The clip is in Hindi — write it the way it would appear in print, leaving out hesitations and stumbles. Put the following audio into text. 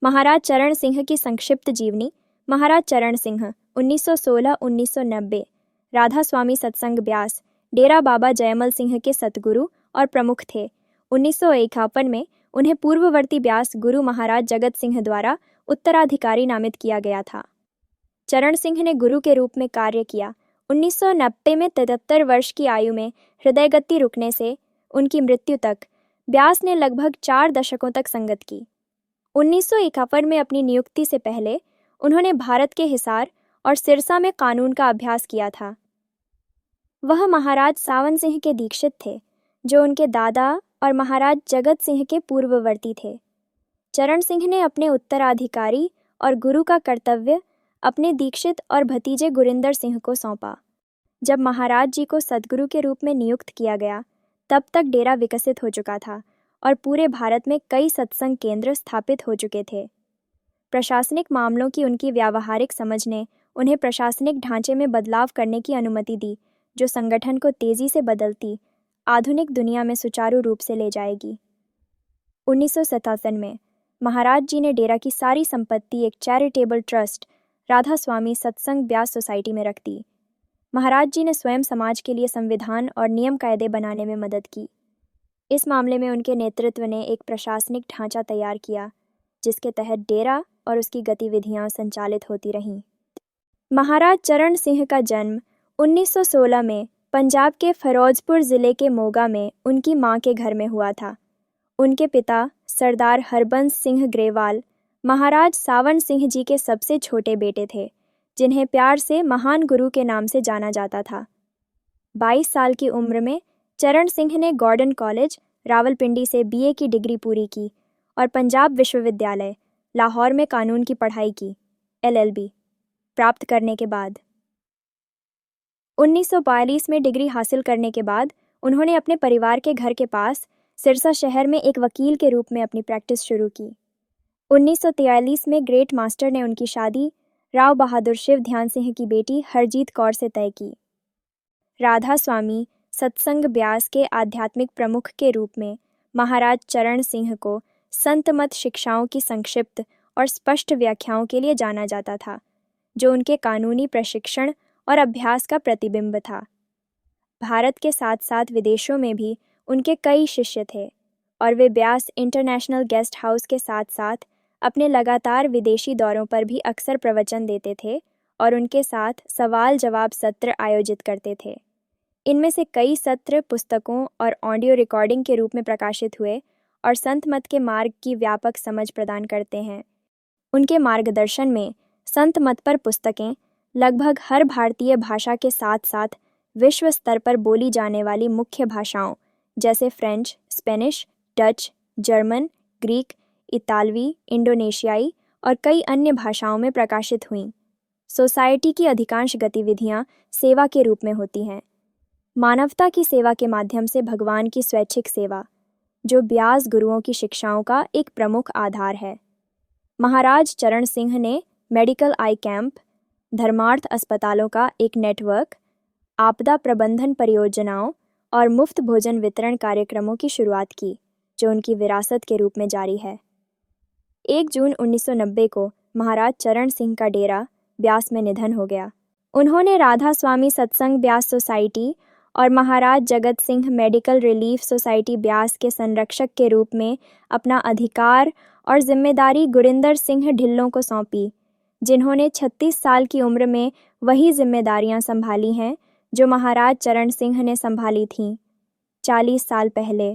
महाराज चरण सिंह की संक्षिप्त जीवनी। महाराज चरण सिंह 1916-1990 राधा स्वामी सत्संग ब्यास डेरा बाबा जयमल सिंह के सतगुरु और प्रमुख थे। 1951 में उन्हें पूर्ववर्ती ब्यास गुरु महाराज जगत सिंह द्वारा उत्तराधिकारी नामित किया गया था। चरण सिंह ने गुरु के रूप में कार्य किया। 1990 में 73 वर्ष की आयु में हृदय गति रुकने से उनकी मृत्यु तक ब्यास ने लगभग 4 दशकों तक संगत की। 1951 में अपनी नियुक्ति से पहले उन्होंने भारत के हिसार और सिरसा में कानून का अभ्यास किया था। वह महाराज सावन सिंह के दीक्षित थे, जो उनके दादा और महाराज जगत सिंह के पूर्ववर्ती थे। चरण सिंह ने अपने उत्तराधिकारी और गुरु का कर्तव्य अपने दीक्षित और भतीजे गुरिंदर सिंह को सौंपा। जब महाराज जी को सदगुरु के रूप में नियुक्त किया गया, तब तक डेरा विकसित हो चुका था और पूरे भारत में कई सत्संग केंद्र स्थापित हो चुके थे। प्रशासनिक मामलों की उनकी व्यावहारिक समझ ने उन्हें प्रशासनिक ढांचे में बदलाव करने की अनुमति दी, जो संगठन को तेजी से बदलती आधुनिक दुनिया में सुचारू रूप से ले जाएगी। 1957 में महाराज जी ने डेरा की सारी संपत्ति एक चैरिटेबल ट्रस्ट राधा स्वामी सत्संग ब्यास सोसाइटी में रख दी। महाराज जी ने स्वयं समाज के लिए संविधान और नियम कायदे बनाने में मदद की। इस मामले में उनके नेतृत्व ने एक प्रशासनिक ढांचा तैयार किया, जिसके तहत डेरा और उसकी गतिविधियां संचालित होती रहीं। महाराज चरण सिंह का जन्म 1916 में पंजाब के फिरोजपुर ज़िले के मोगा में उनकी मां के घर में हुआ था। उनके पिता सरदार हरबंस सिंह ग्रेवाल महाराज सावन सिंह जी के सबसे छोटे बेटे थे, जिन्हें प्यार से महान गुरु के नाम से जाना जाता था। 22 साल की उम्र में चरण सिंह ने गॉर्डन कॉलेज रावलपिंडी से बीए की डिग्री पूरी की और पंजाब विश्वविद्यालय लाहौर में कानून की पढ़ाई की, LLB प्राप्त करने के बाद 1942 में डिग्री हासिल करने के बाद उन्होंने अपने परिवार के घर के पास सिरसा शहर में एक वकील के रूप में अपनी प्रैक्टिस शुरू की। 1943 में ग्रेट मास्टर ने उनकी शादी राव बहादुर शिव ध्यान सिंह की बेटी हरजीत कौर से तय की। राधा स्वामी सत्संग ब्यास के आध्यात्मिक प्रमुख के रूप में महाराज चरण सिंह को संतमत शिक्षाओं की संक्षिप्त और स्पष्ट व्याख्याओं के लिए जाना जाता था, जो उनके कानूनी प्रशिक्षण और अभ्यास का प्रतिबिंब था। भारत के साथ साथ विदेशों में भी उनके कई शिष्य थे और वे ब्यास इंटरनेशनल गेस्ट हाउस के साथ साथ अपने लगातार विदेशी दौरों पर भी अक्सर प्रवचन देते थे और उनके साथ सवाल जवाब सत्र आयोजित करते थे। इनमें से कई सत्र पुस्तकों और ऑडियो रिकॉर्डिंग के रूप में प्रकाशित हुए और संत मत के मार्ग की व्यापक समझ प्रदान करते हैं। उनके मार्गदर्शन में संत मत पर पुस्तकें लगभग हर भारतीय भाषा के साथ साथ विश्व स्तर पर बोली जाने वाली मुख्य भाषाओं जैसे French, Spanish, Dutch, German, Greek, इतालवी, इंडोनेशियाई और कई अन्य भाषाओं में प्रकाशित हुईं। सोसाइटी की अधिकांश गतिविधियां सेवा के रूप में होती हैं। मानवता की सेवा के माध्यम से भगवान की स्वैच्छिक सेवा, जो ब्यास गुरुओं की शिक्षाओं का एक प्रमुख आधार है। महाराज चरण सिंह ने मेडिकल आई कैंप, धर्मार्थ अस्पतालों का एक नेटवर्क, आपदा प्रबंधन परियोजनाओं और मुफ्त भोजन वितरण कार्यक्रमों की शुरुआत की, जो उनकी विरासत के रूप में जारी है। 1 जून 1990 को महाराज चरण सिंह का डेरा ब्यास में निधन हो गया। उन्होंने राधा स्वामी सत्संग ब्यास सोसाइटी और महाराज Jagat Singh medical relief society Beas के संरक्षक के रूप में अपना अधिकार और जिम्मेदारी गुरिंदर सिंह ढिल्लों को सौंपी, जिन्होंने 36 साल की उम्र में वही जिम्मेदारियां संभाली हैं जो महाराज चरण सिंह ने संभाली थीं 40 साल पहले।